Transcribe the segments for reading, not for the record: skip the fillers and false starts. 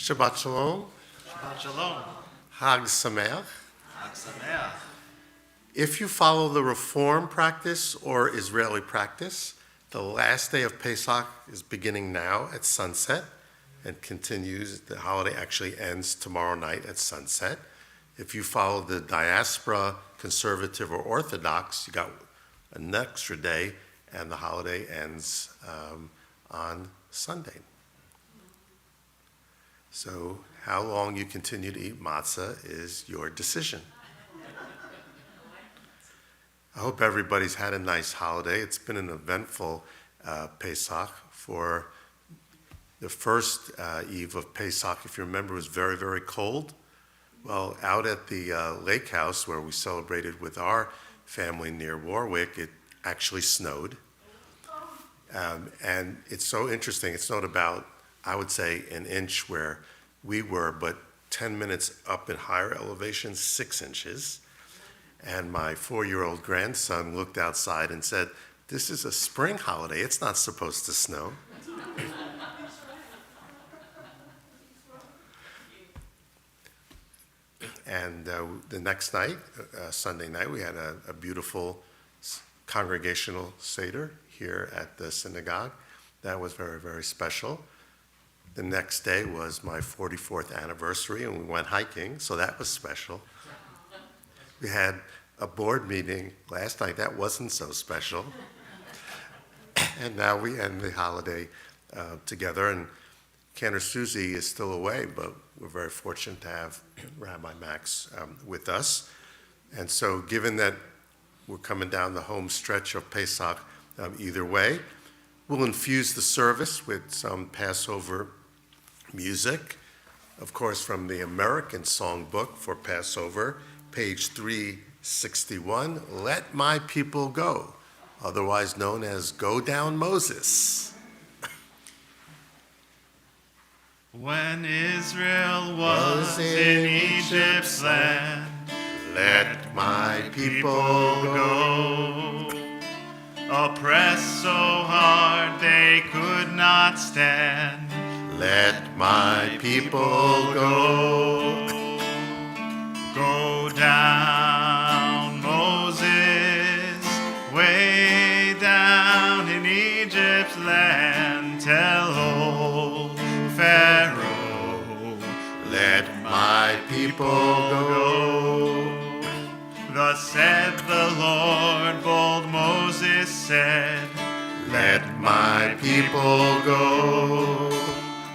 Shabbat Shalom. Shabbat Shalom. Hag Sameach. Hag Sameach. If you follow the Reform practice or Israeli practice, the last day of Pesach is beginning now at sunset and continues. The holiday actually ends tomorrow night at sunset. If you follow the diaspora, conservative or Orthodox, you got an extra day, and the holiday ends on Sunday. So how long you continue to eat matzah is your decision. I hope everybody's had a nice holiday. It's been an eventful Pesach. For the first eve of Pesach, if you remember, it was very, very cold. Well, out at the lake house where we celebrated with our family near Warwick, it actually snowed. And it's so interesting. It snowed about, I would say, an inch where we were, but 10 minutes up in higher elevation, 6 inches. And my 4-year-old grandson looked outside and said, "This is a spring holiday. It's not supposed to snow." And the next night, Sunday night, we had a beautiful congregational Seder here at the synagogue. That was very, very special. The next day was my 44th anniversary, and we went hiking, so that was special. We had a board meeting last night. That wasn't so special. And now we end the holiday together. And Cantor Suzy is still away, but we're very fortunate to have Rabbi Max with us. And so given that we're coming down the home stretch of Pesach either way, we'll infuse the service with some Passover music. Of course, from the American Songbook for Passover, page 361, "Let My People Go," otherwise known as "Go Down Moses." When Israel was in Egypt's land, let my people go. Oppressed so hard they could not stand, let my people go. Go down, Moses, way down in Egypt's land. Tell old Pharaoh, let my people go. Thus said the Lord, bold Moses said, let my people go.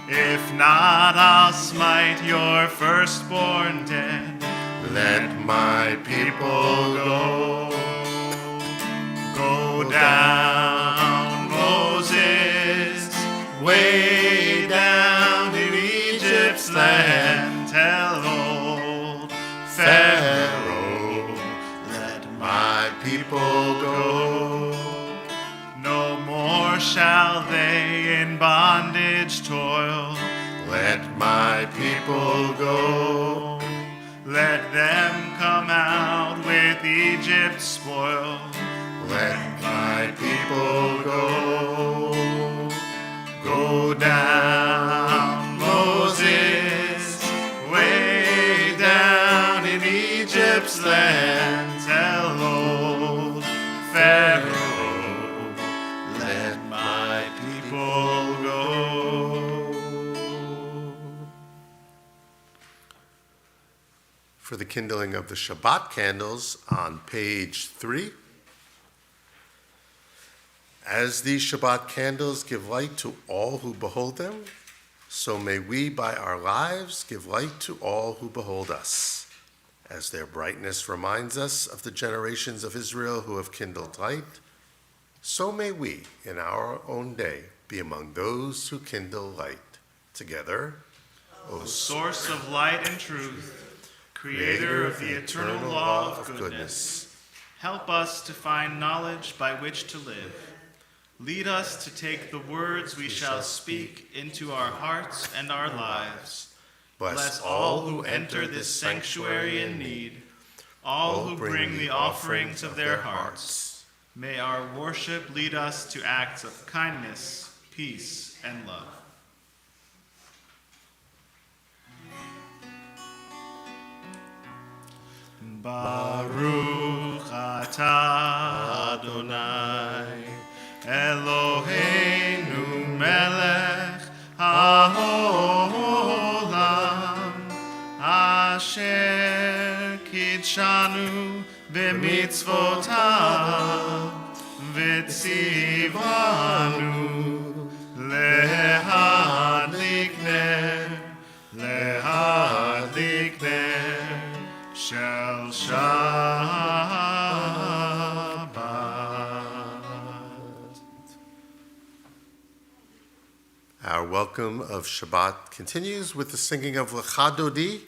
If not, I'll smite your firstborn dead. Let my people go. Go down, Moses, way down in Egypt's land. Tell old Pharaoh, let my people go. No more shall they in bondage toil. Let my people go. Let them come out with Egypt's spoil. Let my people go. Go down, Moses, way down in Egypt's land. Tell old Pharaoh, let my people go. For the kindling of the Shabbat candles on page 3. As these Shabbat candles give light to all who behold them, so may we by our lives give light to all who behold us. As their brightness reminds us of the generations of Israel who have kindled light, so may we in our own day be among those who kindle light. Together, O source of light and truth, Creator of the eternal law of goodness, help us to find knowledge by which to live. Lead us to take the words we shall speak into our hearts and our lives. Bless all who enter this sanctuary in need, all who bring the offerings of their hearts. May our worship lead us to acts of kindness, peace, and love. Baruch atah Adonai Eloheinu melech haolam asher kidshanu b'mitzvotav v'tzivanu lehadlik ner shel Shabbat. Our welcome of Shabbat continues with the singing of Lecha Dodi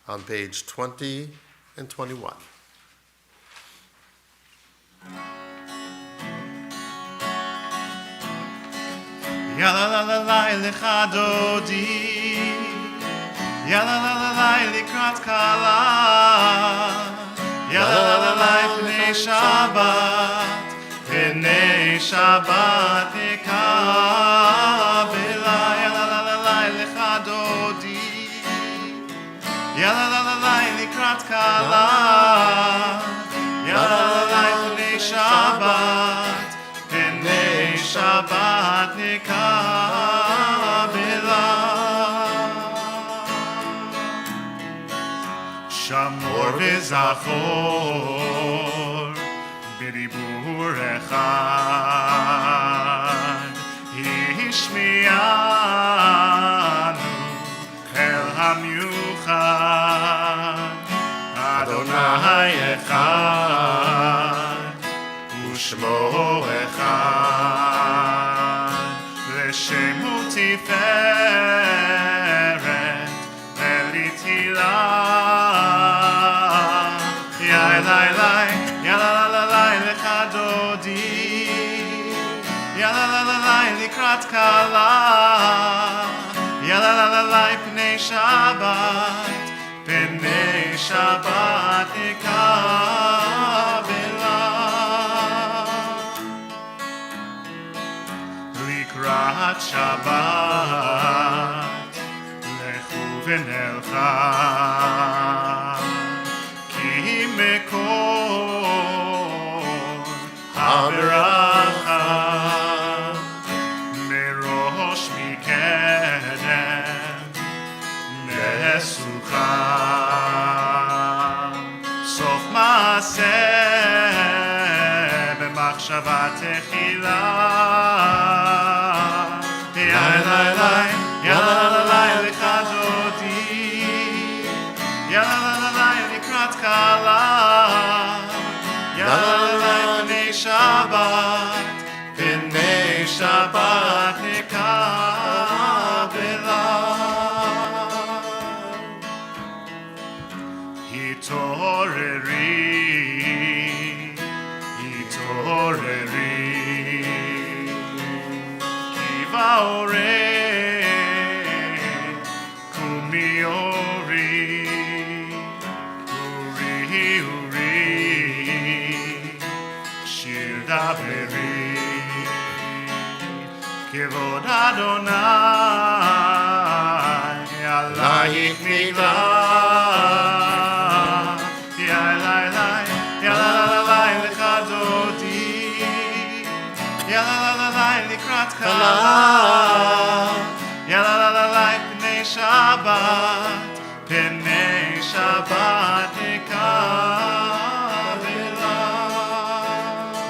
on page 20 and 21. Yalalalai lecha dodi, yalalalai likrat kala, yalalalai pnei Shabbat nekabela, yalalalai lecha dodi, yalalalai likrat kala, yalalalai pnei Shabbat nekabela. Shamor v'zachor b'dibur echad hishmianu el hamyuchad Adonai echad u'shmo echad l'shemu tiferet v'litilah Yalalalai lecha dodi, yalalalai likrat kala, yalalalai pnei Shabbat nekabela. Likrat Shabbat lechu v'nelcha מקור הברכה מראש מקדם מסוכה סוף מעשה במחשבה תחילה יאללה לך דודי יאללה לקראת קלה יאללה פני שבת נקבלה התעוררי כי באורי קומי אורי שיר דברי כבוד אדוני עלייך נגלה יאללה לך דודי יאללה לקראת קלה יאללה פני שבת נקבלה.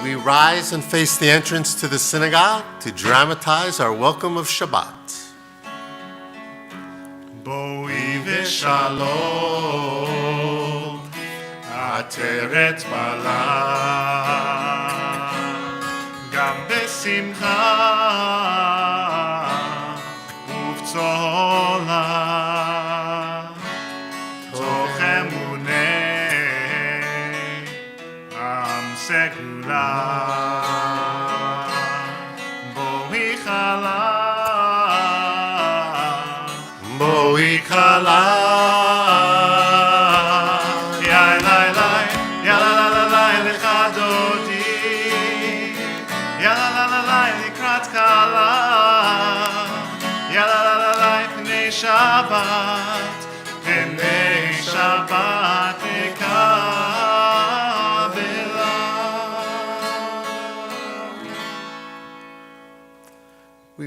We rise and face the entrance to the synagogue to dramatize our welcome of Shabbat. בואי ושלום עטרת בלה גם בשמחה ובצולה תוך אמוני עם סגולה בואי חלה יאללה לך דודי יאללה לקראת קלה יאללה פני שבת נקבלה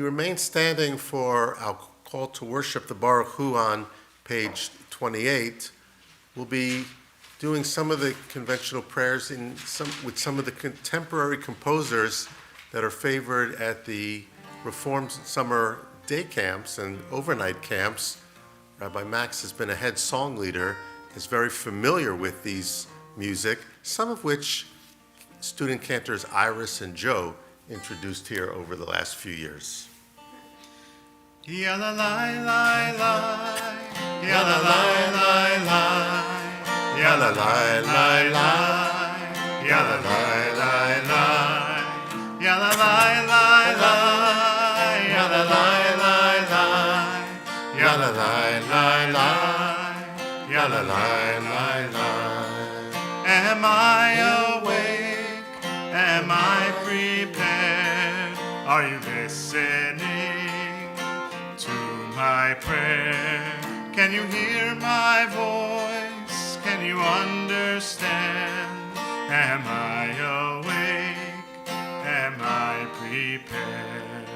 remain standing for our call to worship the Baruch Hu on page 28. We'll be doing some of the conventional prayers with some of the contemporary composers that are favored at the Reformed summer day camps and overnight camps. Rabbi Max has been a head song leader, is very familiar with these music, some of which student cantors Iris and Joe introduced here over the last few years. Ya la la la la, ya la la la la, ya la la la la, ya la la la la, ya la la la la, ya la la la la, ya la la la la, ya la la la la. Am I awake? Am I prepared? Are you listening to my prayer? Can you hear my voice? Can you understand? Am I awake? Am I prepared?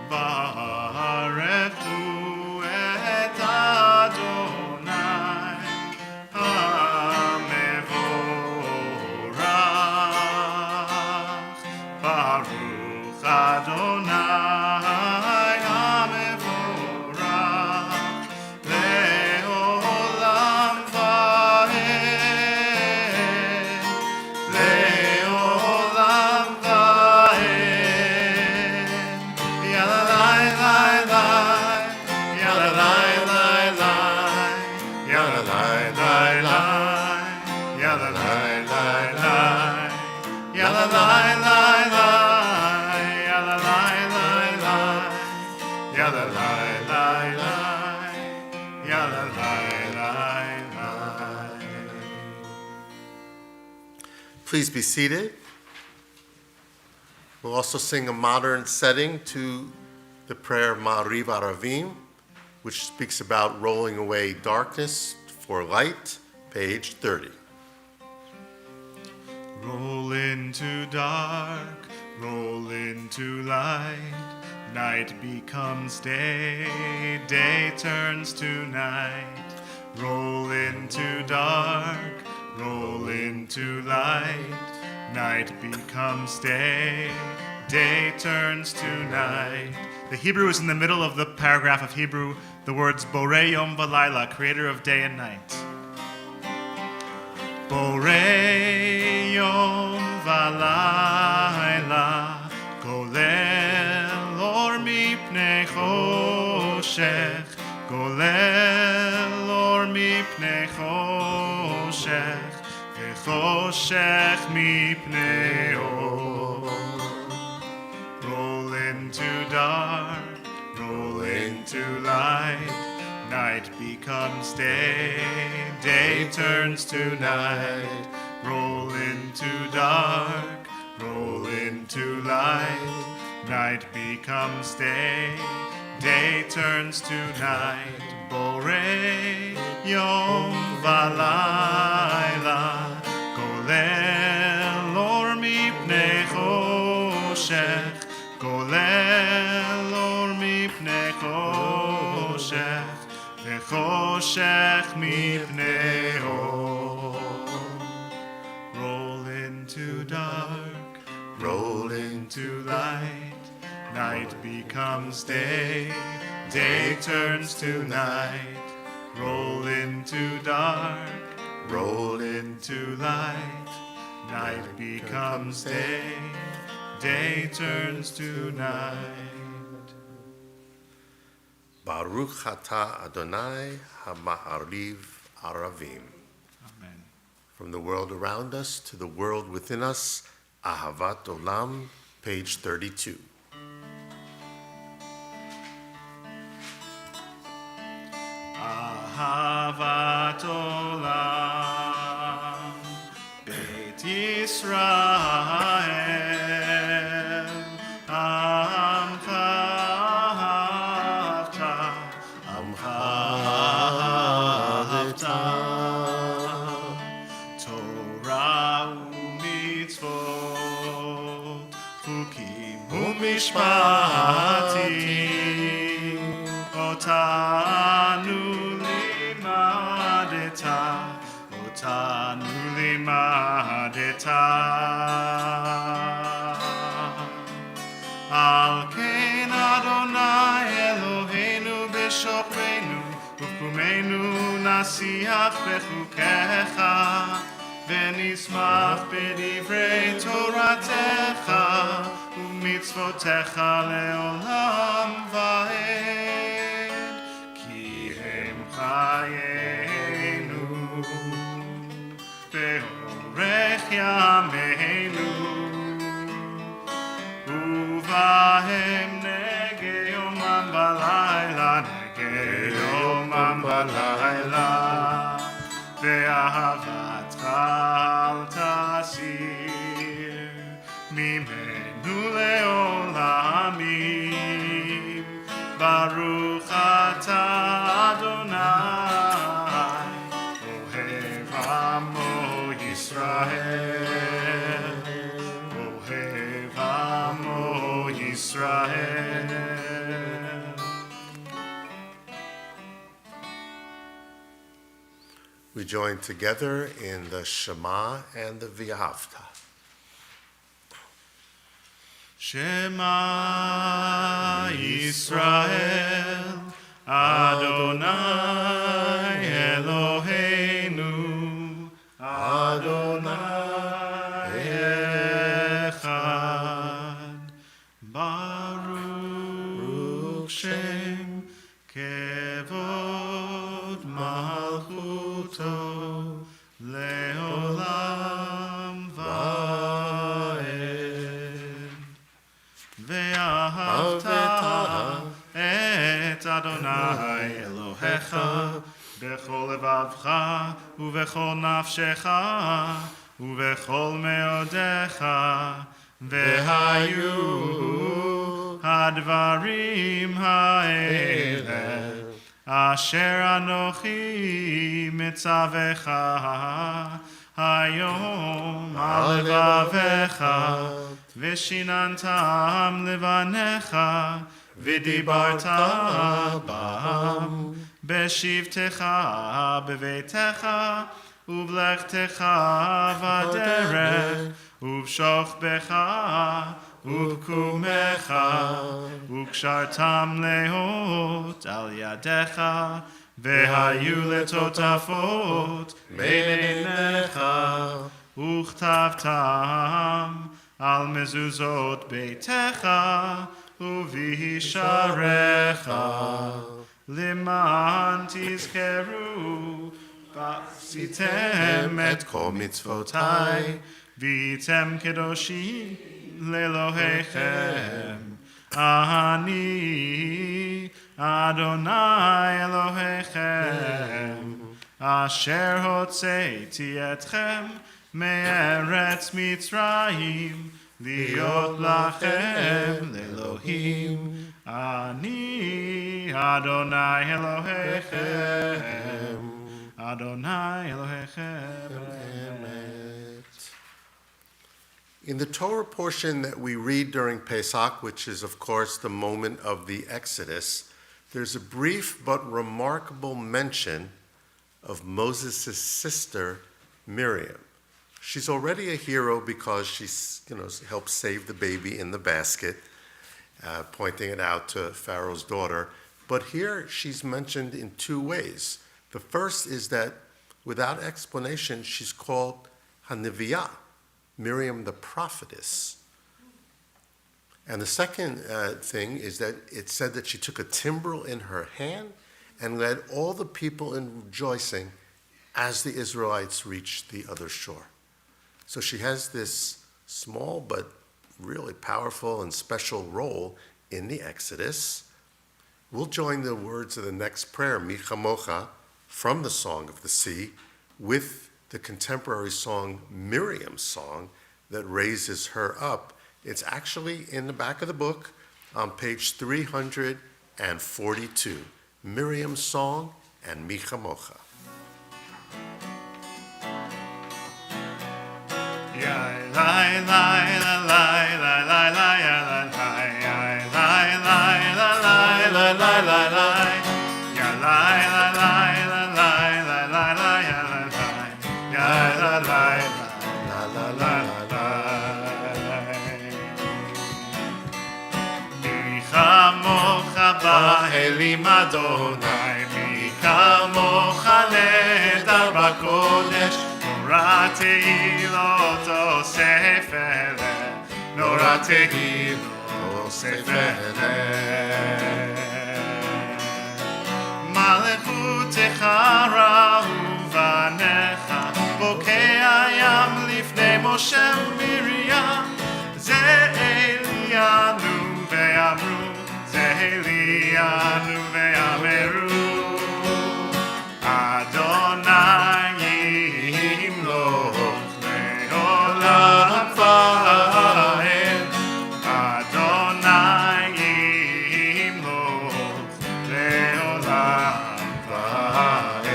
Baruch hu et Adonai hamevorach. Baruch Adonai hamevorach leolam vaed, leolam vaed. Ya la la la la, ya la la la la, ya la la la la, ya la la la la, ya la la la la, ya la la la la, ya la la la la, ya la la la la. Please be seated. We'll also sing a modern setting to the prayer Ma'ariv Aravim, which speaks about rolling away darkness for light, page 30. Roll into dark, roll into light. Night becomes day, day turns to night. Roll into dark, roll into light. Night becomes day, day turns to night. The Hebrew is in the middle of the paragraph of Hebrew, the words Borei Yom V'Laila, creator of day and night. Borei Yom V'Laila, Golel Or Mipnei Choshech, Golel Or Mipnei Choshech, V'Choshech Mipnei Or. Roll into dark, roll into light. Night becomes day, day turns to night. Roll into dark, roll into light. Night becomes day, day turns to night. Borei Yom V'Laila, Golel Or Mipnei Choshech, Golel Or Mipnei Choshech, V'Choshech Mipnei Or. Roll into dark, roll into light. Night becomes day, day turns to night. Roll into dark, roll into light. Night becomes day, day turns to night. Baruch Atah Adonai HaMa'ariv Aravim. Amen. From the world around us to the world within us, Ahavat Olam, page 32. Ahavat Olam, Beit Yisrael, Amcha Ahavta, Amcha Ahavta, Torah u'mitzvot, Chukim משפטים, אותנו לימדת, אותנו לימדת. על כן אדוני אלוהינו בשוכרנו ובקומנו נשיח בחוקיך ונשמח בדברי תורתך ומצוותיך לעולם ועד כי הם חיינו באורך ימינו ובהם נגה יומם בלילה, נגה יומם בלילה, ואהבתך אל תסיר ממנו לעולמים. ברוך אתה אדוני, אוהב עמו ישראל. Israel. We join together in the Shema and the V'ahavta. Shema Israel, Adonai Eloheinu, Adonai Echad. Baruch Shem Kevod Malchuto Leolam Vaed Ve'ahavta et Adonai Elohecha bechol levavcha uvechol nafshecha uvechol meodecha והיו הדברים האלה אשר אנוכי מצווך היום על לבביך ושיננתם לבניך ודיברת בם בשבתך בביתך ובלכתך בדרך ובשוכבך ובקומך וקשרתם להות על ידיך והיו לטוטפות בין עיניך וכתבתם על מזוזות ביתך ובשעריך למען תזכרו ועשיתם את כל מצוותיי והייתם קדושים לאלוהיכם. אני אדוני אלוהיכם אשר הוצאתי אתכם מארץ מצרים להיות לכם לאלוהים. אני אדוני אלוהיכם Adonai Elohechem. In the Torah portion that we read during Pesach, which is of course the moment of the Exodus, there's a brief but remarkable mention of Moses' sister Miriam. She's already a hero because she's, helped save the baby in the basket, pointing it out to Pharaoh's daughter. But here she's mentioned in two ways. The first is that, without explanation, she's called Haniviyah, Miriam the prophetess. And the second thing is that it said that she took a timbrel in her hand and led all the people in rejoicing as the Israelites reached the other shore. So she has this small but really powerful and special role in the Exodus. We'll join the words of the next prayer, Mi Chamocha, from the Song of the Sea, with the contemporary song, Miriam's song, that raises her up. It's actually in the back of the book on page 342, Miriam's song and Mi Chamocha. Ya la la la la la la la la la אומרים אדוני, מי כמוך נהדר בקודש, נורא תהילות אוסף אלה, נורא תהילות אוסף אלה. מלכותך ראו בניך, בוקע ים לפני משה ומרים, זה אלינו ואמרו, זה אלינו ואמרו, אדוני ימלוך לעולם ועד, אדוני ימלוך לעולם ועד.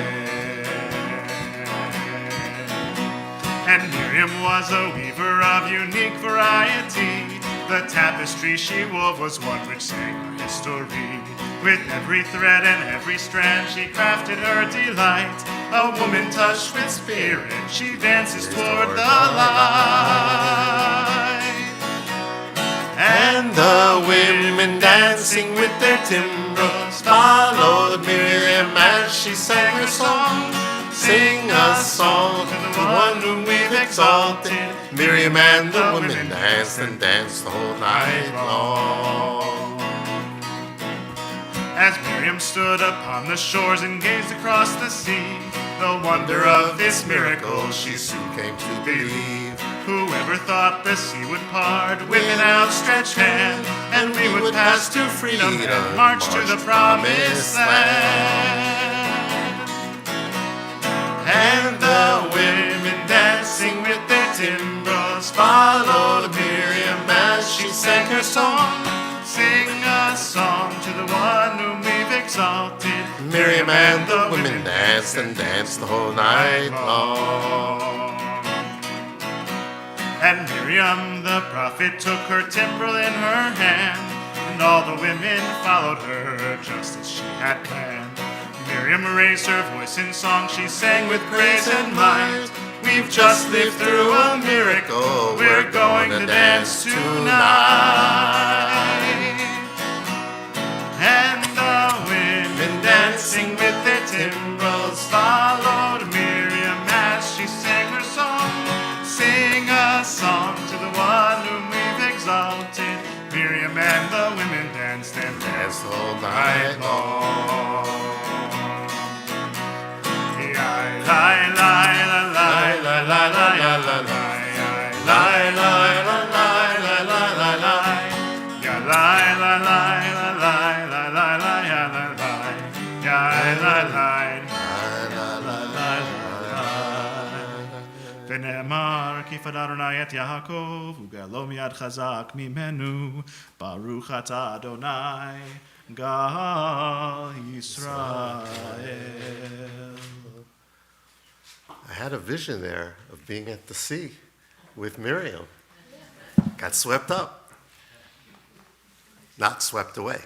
And Miriam was a weaver of unique variety. The tapestry she wove was one which sang her history. With every thread and every strand she crafted her delight. A woman touched with spirit, she dances toward the light. And the women dancing with their timbrels followed Miriam as she sang her song. Sing a song to the one whom we've exalted. Miriam and the women danced and danced the whole night long. As Miriam stood upon the shores and gazed across the sea, the wonder of this miracle she soon came to believe. Whoever thought the sea would part with an outstretched hand, and we would pass to freedom and march to the promised land. And the women dancing with their timbrels followed Miriam as she sang her song. Sing a song to the one whom we've exalted. Miriam and the women danced and danced the whole night long. And Miriam the prophet took her timbrel in her hand, and all the women followed her just as she had planned. Miriam raised her voice in song, she sang with praise and might. We've just lived through a miracle, we're going to dance tonight. And the women dancing with their timbrels followed Miriam as she sang her song. Sing a song to the one whom we've exalted. Miriam and the women danced and danced all night long. ונאמר כי פדה אדוני את יעקב וגאלו מיד חזק ממנו ברוך אתה אדוני גאל ישראל. I had a vision there of being at the sea with Miriam. Got swept up, not swept away.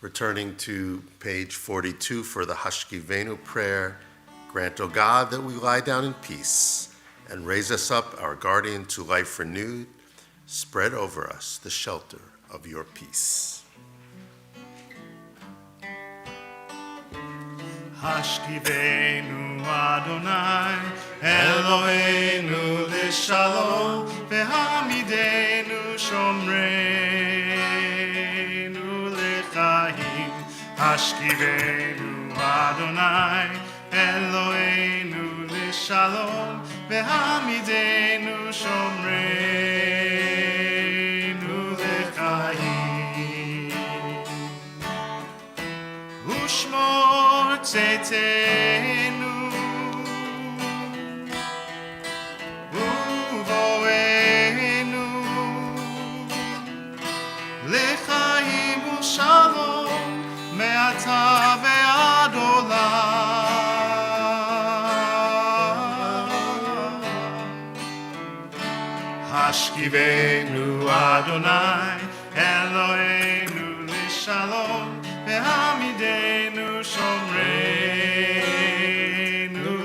Returning to page 42 for the Hashkivenu prayer, grant, O God, that we lie down in peace and raise us up, our guardian, to life renewed. Spread over us the shelter of your peace. השכיבנו אדוני אלוהינו לשלום והעמידנו שומרנו לחיים. השכיבנו אדוני אלוהינו לשלום והעמידנו שומרנו לחיים. ושמור צאתנו ובואנו לחיים ושלום מעתה ועד עולם. השכיבנו אדוני אלוהינו לשלום והעמידנו שומרנו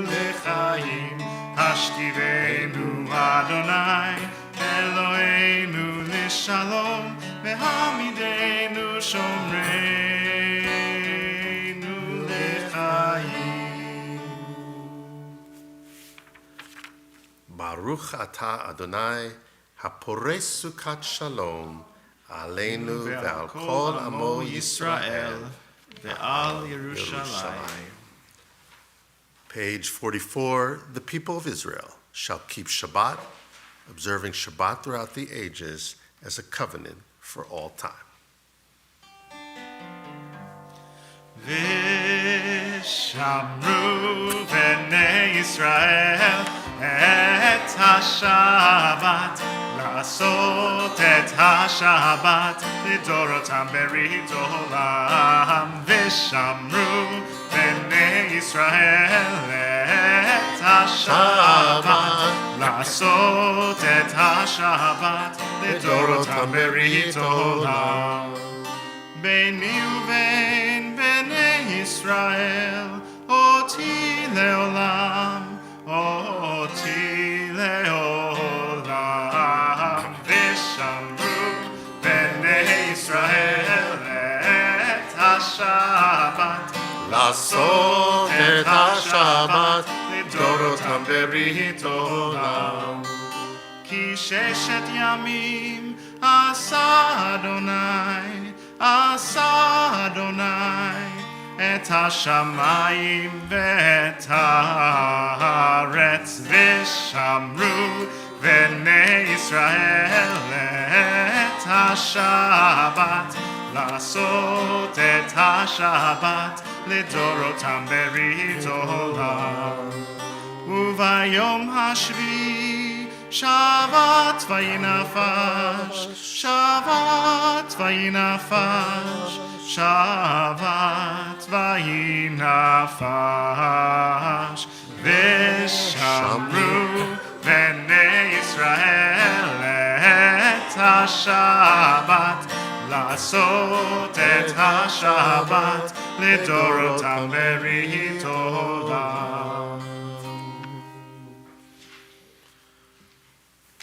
לחיים. השכיבנו אדוני אלוהינו לשלום והעמידנו Baruch atah Adonai, hapores sukat shalom, aleinu ve'al kol amo Yisrael, ve'al Yerushalayim. Page 44, the people of Israel shall keep Shabbat, observing Shabbat throughout the ages as a covenant for all time. Vishamru b'nei Yisrael et ha-Shabbat, לעשות את השבת לדורותם ברית עולם. ושמרו בני ישראל את השבת, לעשות את השבת לדורותם ברית עולם. ביני ובין בני ישראל אותי לעולם, אותי לעולם. ושמרו בני ישראל את השבת, לעשות את השבת לדורותם ברית עולם. כי ששת ימים עשה אדוני, עשה אדוני את השמיים ואת הארץ. ושמרו בני ישראל את השבת, לעשות את השבת לדורותם ברית עולם. וביום השביעי שבת וינפש, שבת וינפש, שבת וינפש. ושמרו בני ישראל את השבת, לעשות את השבת לדורותם ברית עולם.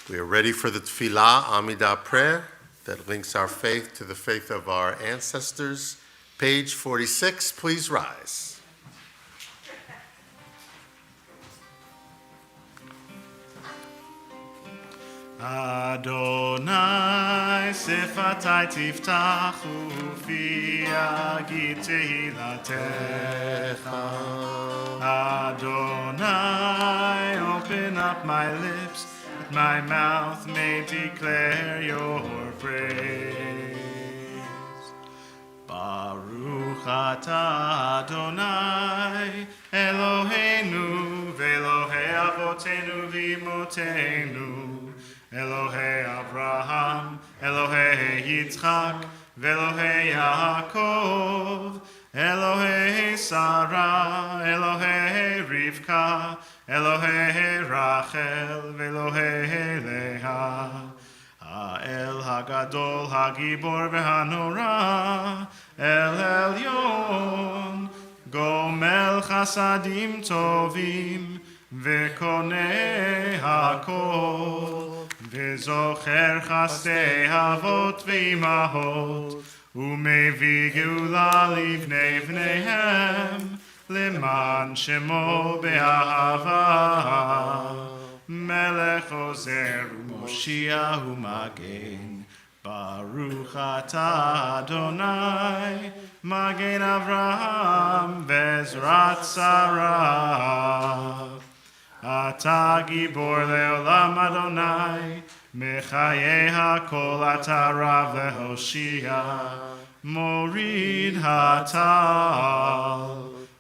We are ready for the Tefillah, Amidah prayer, that links our faith to the faith of our ancestors. Page 46, please rise. Adonai sifatai tiftach ufi yagid tehilatecha. Adonai, open up my lips, that my mouth may declare your praise. Baruch atah Adonai, Eloheinu ve'Elohei avotenu v'imotenu, Elohei Abraham, Elohei Yitzchak, ve'Elohei Yaakov, Elohei Sarah, Elohei Rivka, Elohei Rachel, ve'Elohei Leah. האל הגדול, הגיבור והנורא, אל עליון, גומל חסדים טובים, וקונה הכל, וזוכר חסדי אבות ואימהות, ומביא גאולה לבני בניהם, למען שמו באהבה. מלך עוזר ומושיע ומגן, ברוך אתה אדוני, מגן אברהם בעזרת שרה. אתה גיבור לעולם אדוני, מחיי הכל אתה רב להושיע, מוריד הטל,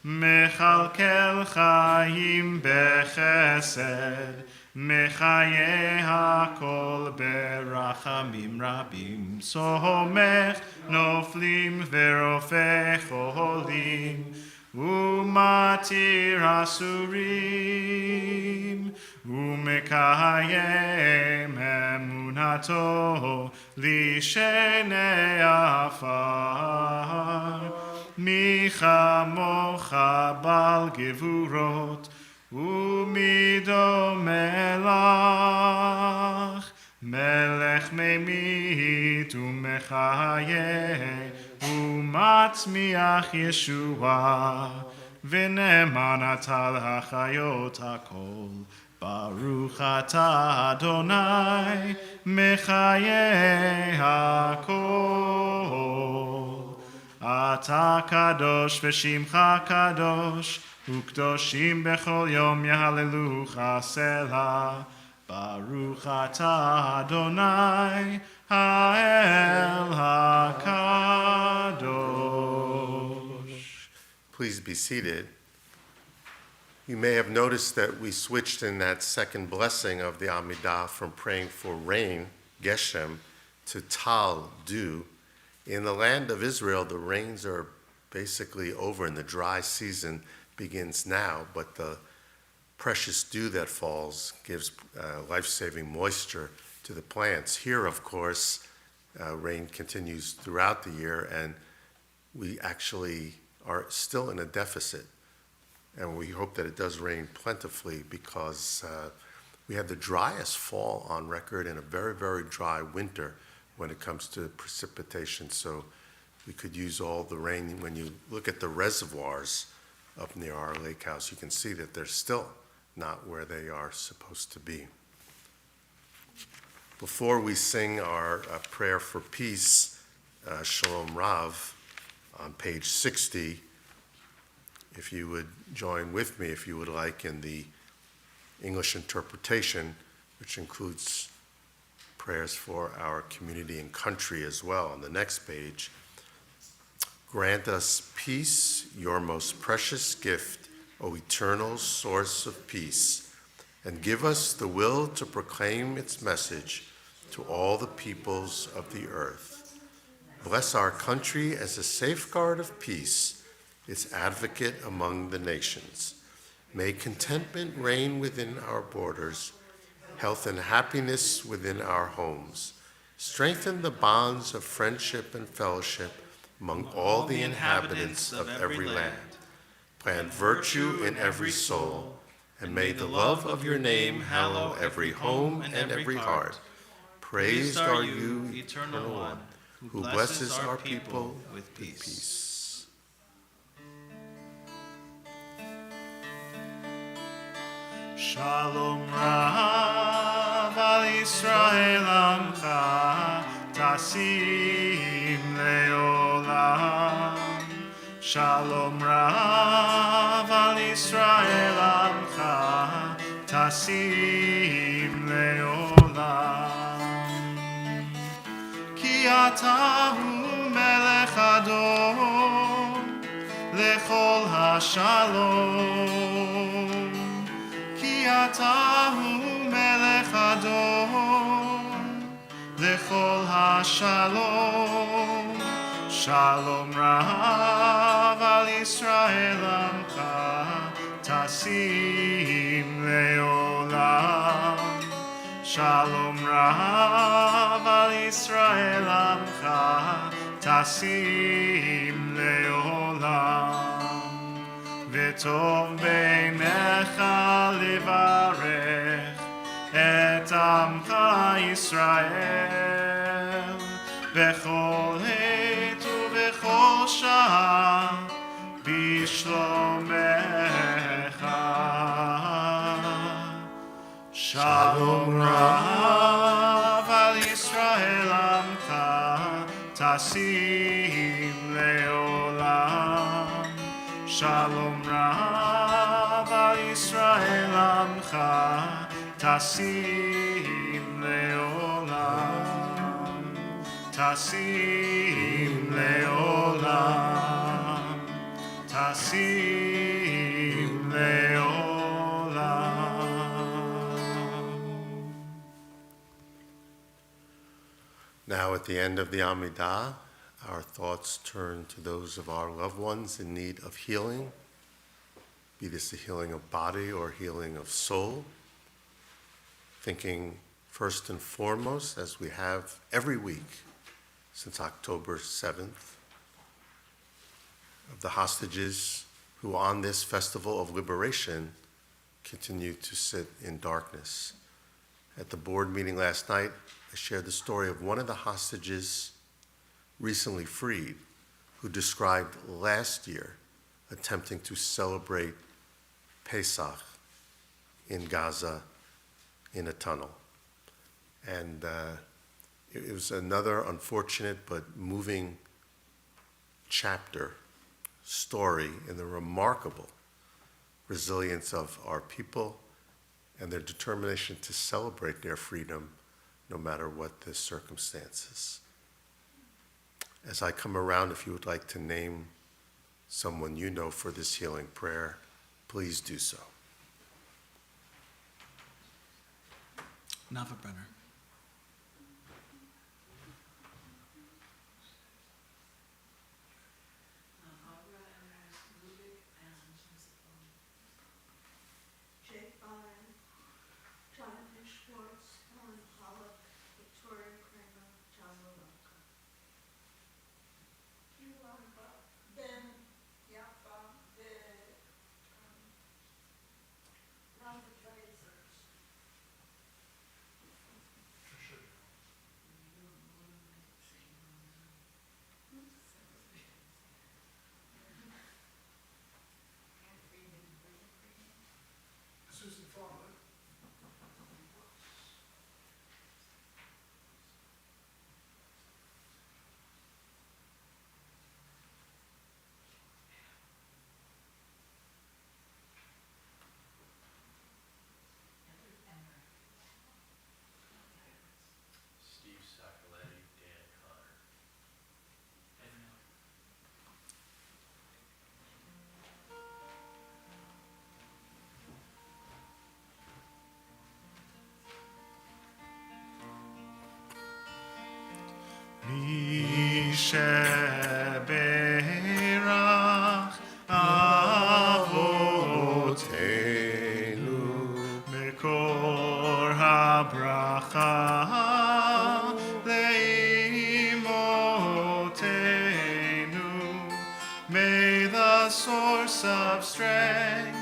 מכלכל חיים בחסד, מחיי הכל ברחמים רבים, סומך נופלים ורופא חולים, ומתיר אסורים, ומקיים אמונתו לשני עפר. מי כמוך בעל גבורות, ומי דומה לך, מלך ממית ומחיה, ומצמיח ישועה, ונאמן אתה להחיות הכל, Baruch atah Adonai mechayeh hakol. Atah kadosh v'shimcha kadosh, u'kdoshim bechol yom yahalelucha selah. Baruch atah Adonai ha'el hakadosh. Please be seated. You may have noticed that we switched in that second blessing of the Amidah from praying for rain, Geshem, to Tal, dew. In the land of Israel, the rains are basically over and the dry season begins now, but the precious dew that falls gives life-saving moisture to the plants. Here, of course, rain continues throughout the year, and we actually are still in a deficit. And we hope that it does rain plentifully because we had the driest fall on record and a very, very dry winter when it comes to precipitation. So we could use all the rain. When you look at the reservoirs up near our lake house, you can see that they're still not where they are supposed to be. Before we sing our prayer for peace, Shalom Rav, on page 60, if you would join with me, if you would like, in the English interpretation, which includes prayers for our community and country as well. On the next page, grant us peace, your most precious gift, O eternal source of peace, and give us the will to proclaim its message to all the peoples of the earth. Bless our country as a safeguard of peace, its advocate among the nations. May contentment reign within our borders, health and happiness within our homes. Strengthen the bonds of friendship and fellowship among all the inhabitants of every land. Plant virtue in every soul, and may the love of your name hallow every home and every heart. Praised are you, Eternal One, who blesses our people with peace. Shalom Rav al Yisrael Amcha Tasim Leolam. Shalom Rav al Yisrael Amcha Tasim Leolam. Ki ata hu melech Adon lechol hashalom. Atahu melech Adon lechol hashalom. Shalom Rav al Yisrael Amcha Tasim Leolam. Shalom Rav al Yisrael Amcha Tasim Leolam. וטוב בעיניך לברך את עמך ישראל בכל עת ובכל שעה בשלומך. שלום רב על ישראל עמך תשים לעולם. Shalom Rav al Yisrael Amcha Tasim Leolam. Tasim Leolam. Tasim Leolam. Now at the end of the Amidah, our thoughts turn to those of our loved ones in need of healing, be this the healing of body or healing of soul. Thinking first and foremost, as we have every week since October 7th, of the hostages who on this festival of liberation continue to sit in darkness. At the board meeting last night, I shared the story of one of the hostages recently freed, who described last year attempting to celebrate Pesach in Gaza in a tunnel. And it was another unfortunate but moving story in the remarkable resilience of our people and their determination to celebrate their freedom no matter what the circumstances. As I come around, if you would like to name someone you know for this healing prayer, please do so. Brenner. Jonathan Schwartz, Helen Pollock, Victoria Kramer, John LaRocca. Ben Yaffa, Robert Blazers. Suzy. Sheberach avotenu mekor habracha leimotenu. May the source of strength,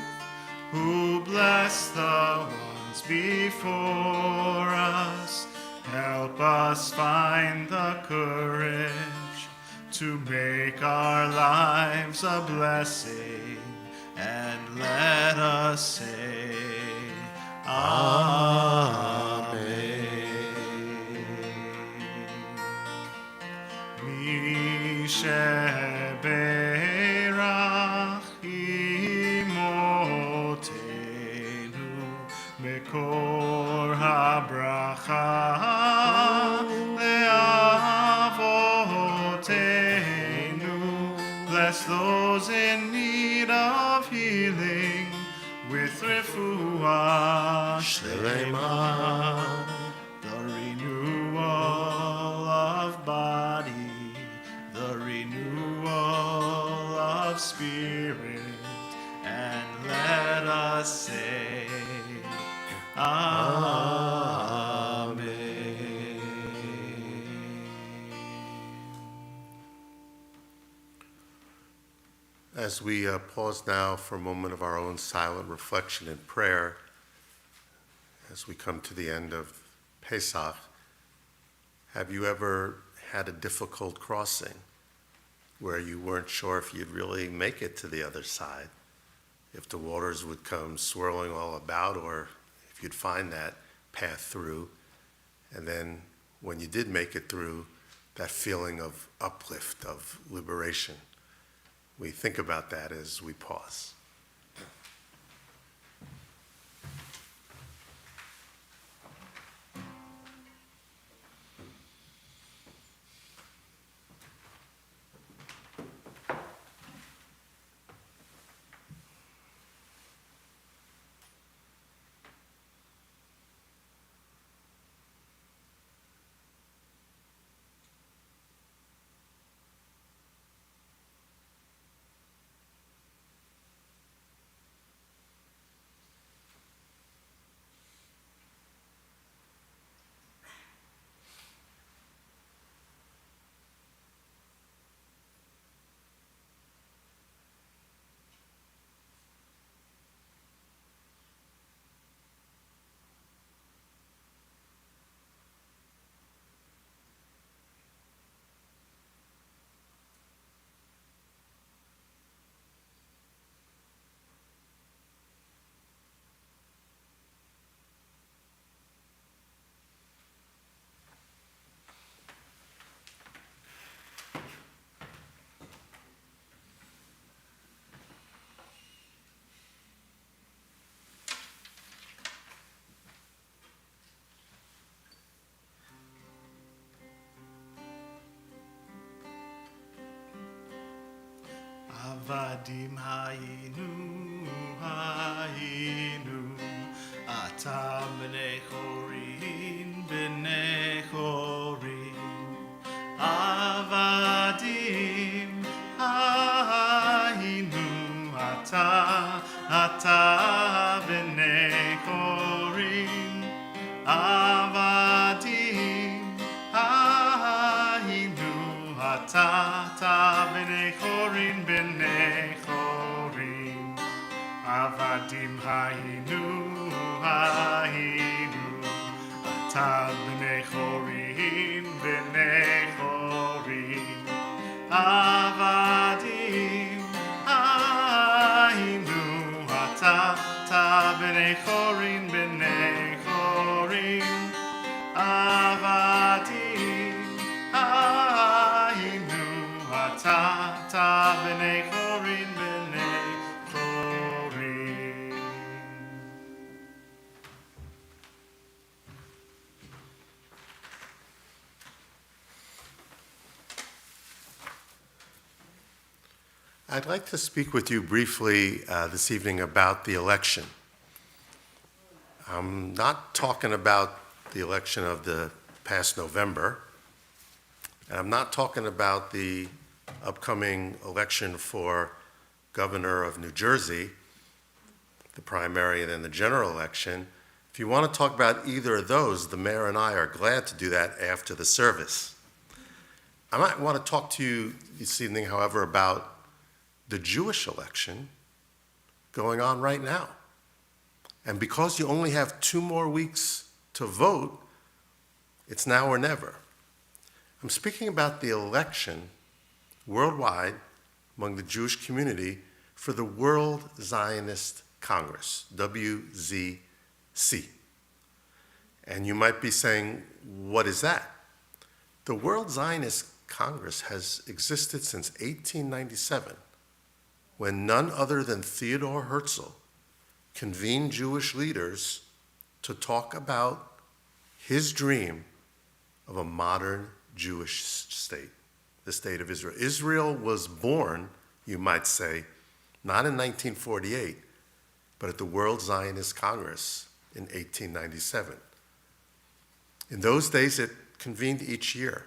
who bless the ones before us, help us find the courage to make our lives a blessing, and let us say, Amen. Misheberach imotenu mekor habracha leavotenu. Bless those in need of healing with refuah shlema, the renewal of body, the renewal of spirit, and let us say, Amen. As we pause now for a moment of our own silent reflection and prayer, as we come to the end of Pesach, have you ever had a difficult crossing where you weren't sure if you'd really make it to the other side, if the waters would come swirling all about, or if you'd find that path through? And then when you did make it through, that feeling of uplift, of liberation. We think about that as we pause. Avadim hayinu, hayinu, ata b'nei chorin, b'nei chorin. Avadim hayinu, ata b'nei chorin. Avadim hayinu, ata b'nei chorin, b'nei chorin. Avadim hayinu, hayinu, ata b'nei chorin, b'nei chorin. Avadim hayinu, ata b'nei chorin, b'nei chorin. Avadim hayinu, ata b'nei chorin, b'nei chorin. I'd like to speak with you briefly this evening about the election. I'm not talking about the election of the past November, and I'm not talking about the upcoming election for governor of New Jersey, the primary and then the general election. If you want to talk about either of those, the mayor and I are glad to do that after the service. I might want to talk to you this evening, however, about the Jewish election going on right now. And because you only have 2 more weeks to vote, it's now or never. I'm speaking about the election worldwide among the Jewish community for the World Zionist Congress, WZC. And you might be saying, what is that? The World Zionist Congress has existed since 1897, when none other than Theodor Herzl convened Jewish leaders to talk about his dream of a modern Jewish state, the state of Israel. Israel was born, you might say, not in 1948, but at the World Zionist Congress in 1897. In those days, it convened each year.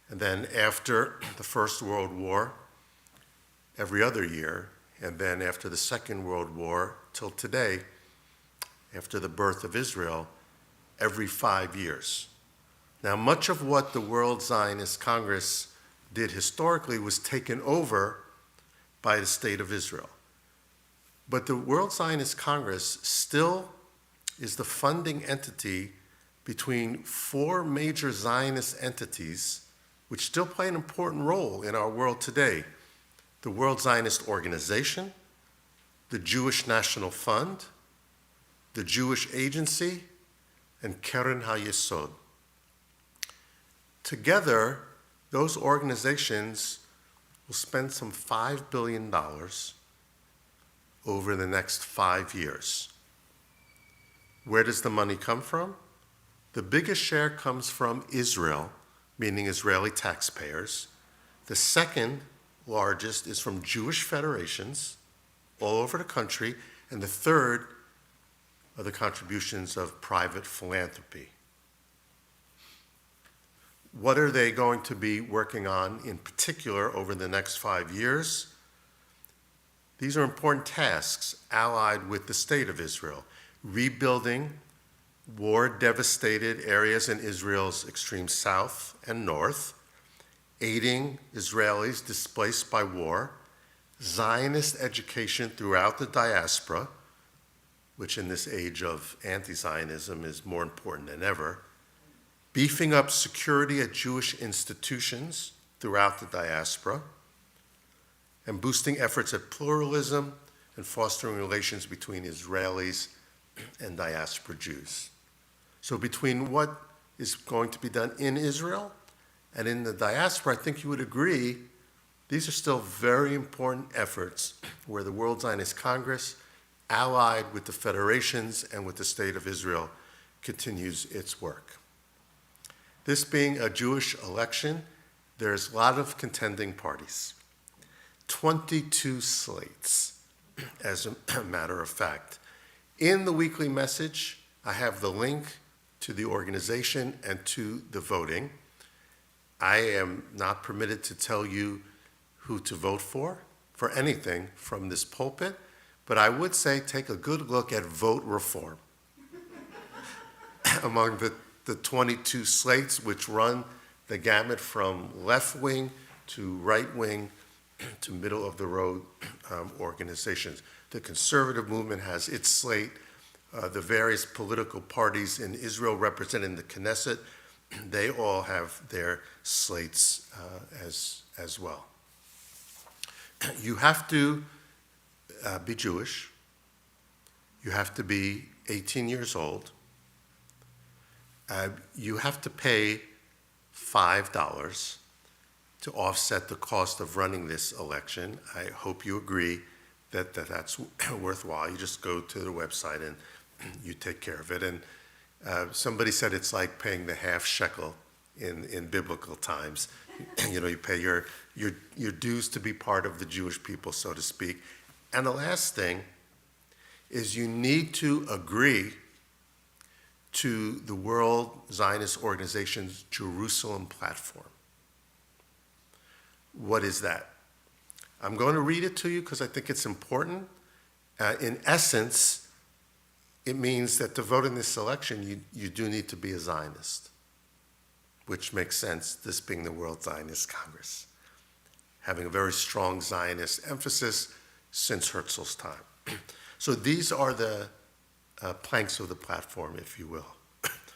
And then after the First World War, every other year, and then after the Second World War till today, after the birth of Israel, every 5 years. Now, much of what the World Zionist Congress did historically was taken over by the State of Israel. But the World Zionist Congress still is the funding entity between 4 major Zionist entities, which still play an important role in our world today: the World Zionist Organization, the Jewish National Fund, the Jewish Agency, and Keren HaYesod. Together, those organizations will spend some $5 billion over the next 5 years. Where does the money come from? The biggest share comes from Israel, meaning Israeli taxpayers. The second largest is from Jewish federations all over the country, and the third are the contributions of private philanthropy. What are they going to be working on in particular over the next 5 years? These are important tasks allied with the state of Israel: rebuilding war-devastated areas in Israel's extreme south and north, aiding Israelis displaced by war, Zionist education throughout the diaspora, which in this age of anti-Zionism is more important than ever, beefing up security at Jewish institutions throughout the diaspora, and boosting efforts at pluralism and fostering relations between Israelis and diaspora Jews. So between what is going to be done in Israel and in the diaspora, I think you would agree these are still very important efforts where the World Zionist Congress, allied with the federations and with the State of Israel, continues its work. This being a Jewish election, there's a lot of contending parties. 22 slates, as a matter of fact. In the weekly message, I have the link to the organization and to the voting. I am not permitted to tell you who to vote for anything from this pulpit, but I would say take a good look at vote reform. Among the 22 slates, which run the gamut from left wing to right wing to middle of the road organizations. The conservative movement has its slate. The various political parties in Israel represented in the Knesset, they all have their slates as well. You have to be Jewish. You have to be 18 years old. You have to pay $5 to offset the cost of running this election. I hope you agree that that's worthwhile. You just go to the website and you take care of it. And somebody said it's like paying the half shekel in biblical times. You pay your dues to be part of the Jewish people, so to speak. And the last thing is you need to agree to the World Zionist Organization's Jerusalem platform. What is that? I'm going to read it to you because I think it's important. In essence, it means that to vote in this election, you do need to be a Zionist, which makes sense, this being the World Zionist Congress, having a very strong Zionist emphasis since Herzl's time. So these are the planks of the platform, if you will.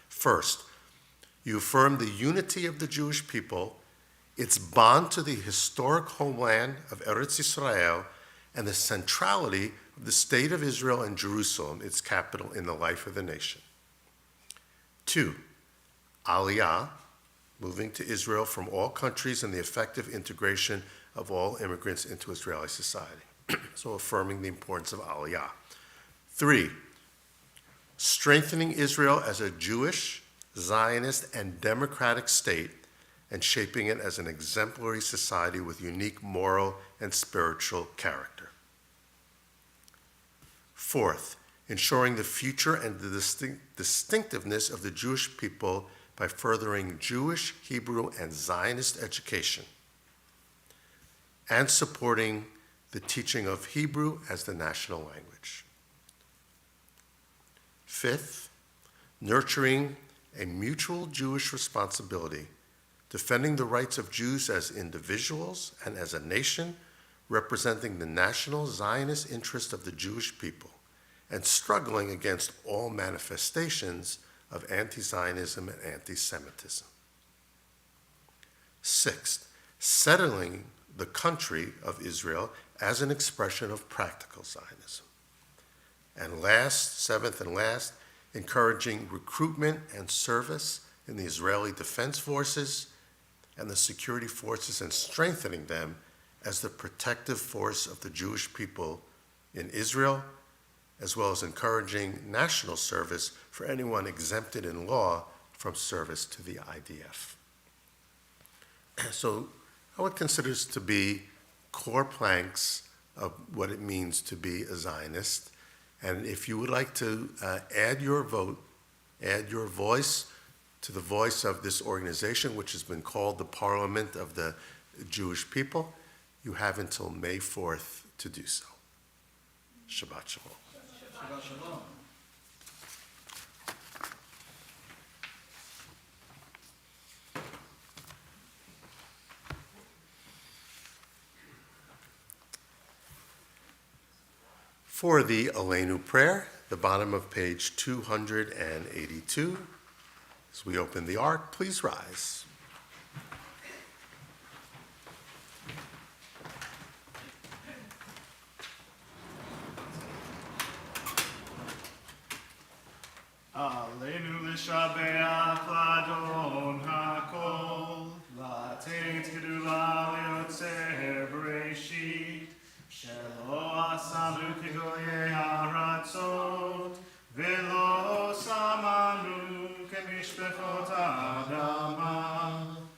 First, you affirm the unity of the Jewish people, its bond to the historic homeland of Eretz Yisrael, and the centrality of the state of Israel and Jerusalem, its capital, in the life of the nation. 2, Aliyah, moving to Israel from all countries and the effective integration of all immigrants into Israeli society. So affirming the importance of Aliyah. 3, strengthening Israel as a Jewish, Zionist, and democratic state and shaping it as an exemplary society with unique moral and spiritual character. 4th, ensuring the future and the distinctiveness of the Jewish people by furthering Jewish, Hebrew, and Zionist education and supporting the teaching of Hebrew as the national language. 5th, nurturing a mutual Jewish responsibility, defending the rights of Jews as individuals and as a nation, representing the national Zionist interest of the Jewish people, and struggling against all manifestations of anti-Zionism and anti-Semitism. 6th, settling the country of Israel as an expression of practical Zionism. And last, 7th and last, encouraging recruitment and service in the Israeli Defense Forces and the security forces and strengthening them as the protective force of the Jewish people in Israel, as well as encouraging national service for anyone exempted in law from service to the IDF. So I would consider this to be core planks of what it means to be a Zionist. And if you would like to add your vote, add your voice to the voice of this organization, which has been called the Parliament of the Jewish People, you have until May 4th to do so. Shabbat Shalom. Shabbat Shalom. For the Aleinu prayer, the bottom of page 282. As we open the ark, please rise. Aleinu l'shabeach l'adon hakol, l'ateit gedula liotzer b'reishit, shelo asanu kegoyei haratzot, velo samanu kemishpechot ha'adama,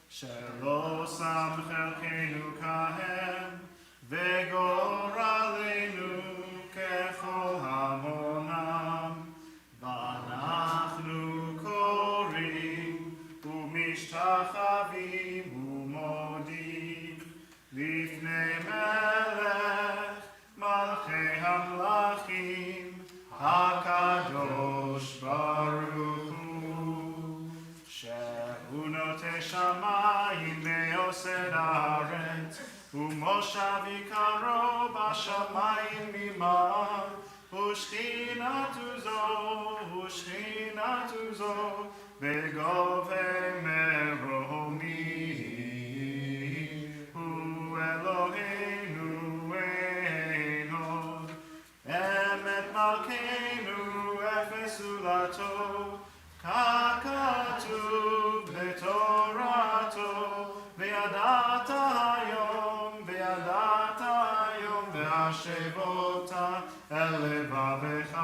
shelo sam chelkeinu kahem, המלאכים, הקדוש ברוך הוא, שהוא נוטה שמיים ויוסד הארץ, ומושב עיקרו בשמיים ממעל, ושכינתו זו בגובה מרומים, הוא אלוהינו אין עוד, אמת מלכנו אפס זולתו, כך כתוב בתורתו, וידעת היום והשבותה אל לבבך,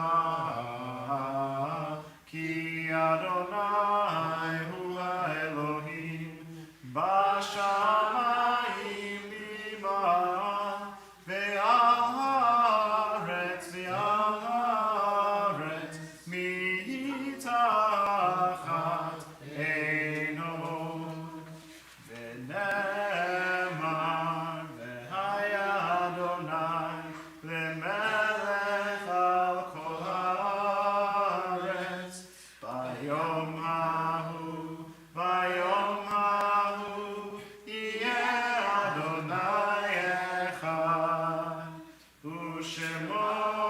כי אדוני הוא האלוהים בשמיים ממעל, ועל הארץ מתחת אין עוד. ונאמר והיה אדוני למלך על כל הארץ, ביום ההוא יהיה אדוני אחד, ושמו אחד.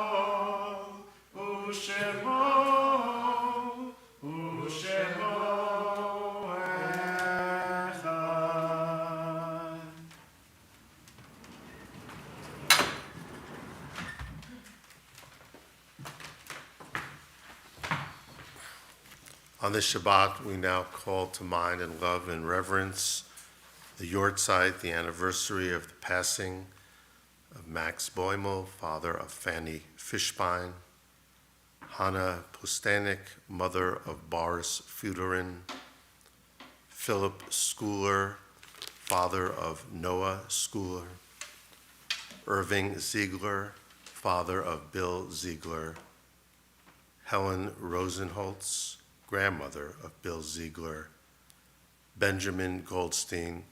On this Shabbat, we now call to mind and love and reverence the Yortzeit, the anniversary of the passing of Max Boimel, father of Fanny Fishbein, Hannah Pustanik, mother of Boris Fuderin, Philip Schooler, father of Noah Schooler, Irving Ziegler, father of Bill Ziegler, Helen Rosenholtz, grandmother of Bill Ziegler, Benjamin Goldstein,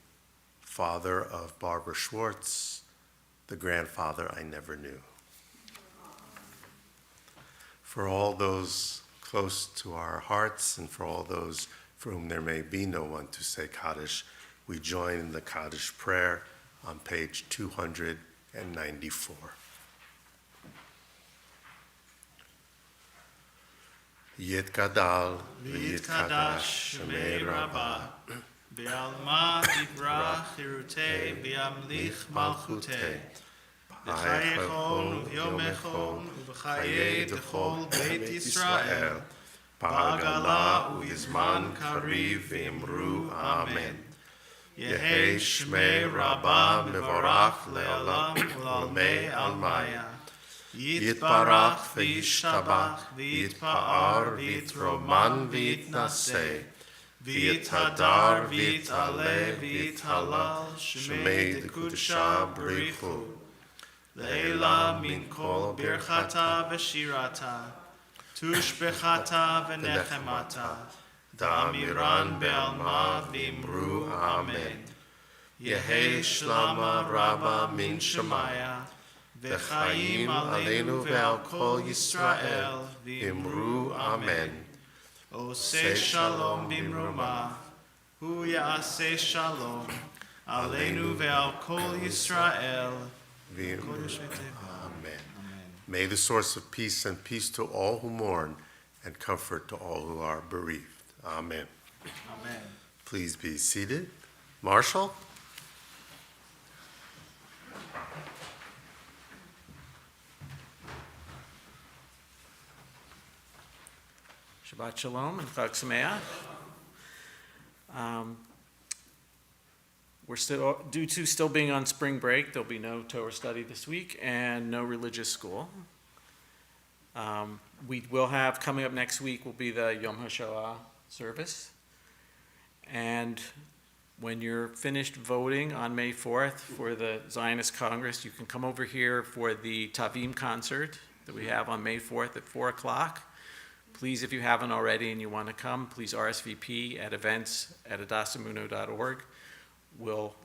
father of Barbara Schwartz, the grandfather I never knew. For all those close to our hearts and for all those for whom there may be no one to say Kaddish, we join in the Kaddish prayer on page 294. Yitgadal v'yitkadash shemei Rabbah בעלמא דיברה חירותי וימליך מלכותי, בחייכון וביומכון ובחיי דכל בית ישראל, בעגלה ובזמן קריב ואמרו אמן. יהי שמי רבה מבורך לעולם ולעולמי עלמיה. יתברך וישתבח ויתפאר ויתרומן ויתנשא, ויתהדר ויתעלה ויתהלל שמי דקודשה בריחו, לעילה מן כל ברכתה ושירתה, תושבחתה ונחמתה, דאמירן בעלמא ואמרו אמן. יהי שלמה רבה מן שמיה, וחיים עלינו ועל כל ישראל, ואמרו אמן. עושה שלום במרומה, הוא יעשה שלום עלינו ועל כל ישראל. Amen. May the source of peace send peace to all who mourn and comfort to all who are bereaved. Amen. Amen. Please be seated. Marshall? Shabbat Shalom and Chag Sameach. We're still, due to still being on spring break, there'll be no Torah study this week and no religious school. We will have, coming up next week, will be the Yom HaShoah service. And when you're finished voting on May 4th for the Zionist Congress, you can come over here for the Tavim concert that we have on May 4th at 4 o'clock. Please, if you haven't already and you want to come, please RSVP at events@adasemuno.org. We'll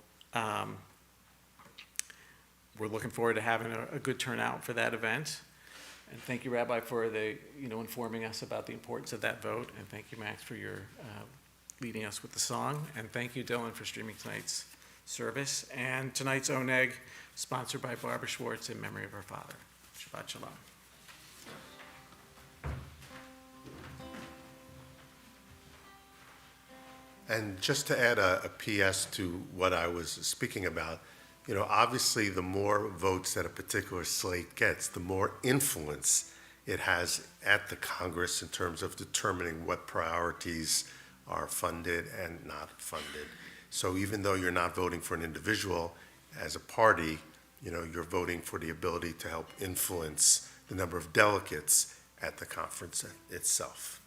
we're looking forward to having a good turnout for that event. And thank you, Rabbi, for informing us about the importance of that vote. And thank you, Max, for your leading us with the song. And thank you, Dylan, for streaming tonight's service. And tonight's Oneg, sponsored by Barbara Schwartz in memory of her father. Shabbat Shalom. And just to add a PS to what I was speaking about, obviously the more votes that a particular slate gets, the more influence it has at the Congress in terms of determining what priorities are funded and not funded. So even though you're not voting for an individual as a party, you're voting for the ability to help influence the number of delegates at the conference itself.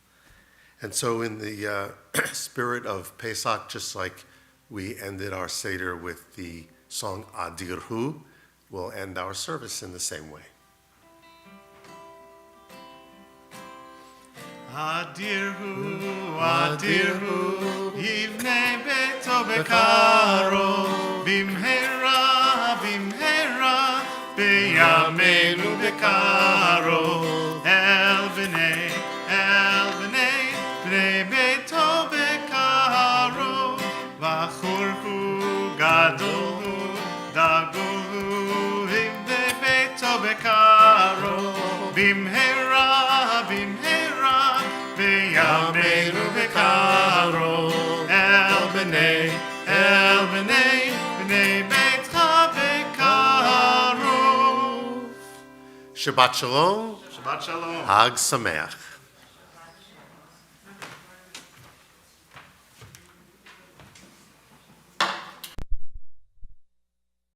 And so in the spirit of Pesach, just like we ended our Seder with the song Adirhu, we'll end our service in the same way. Adirhu, Adirhu, Yivnei Beto Bekaro, Bimhera, Bimhera, Beyamenu Bekaro, El Bnei, Bnei Beto Bekaro, Vachurhu, Gadolhu, Daguhu, Yivnei Beto Bekaro, Bimhera, Bimhera, Beyamenu Bekaro, El Bnei, Bnei Beitcha Bekaro. Shabbat Shalom, Shabbat Shalom. Hag Sameach.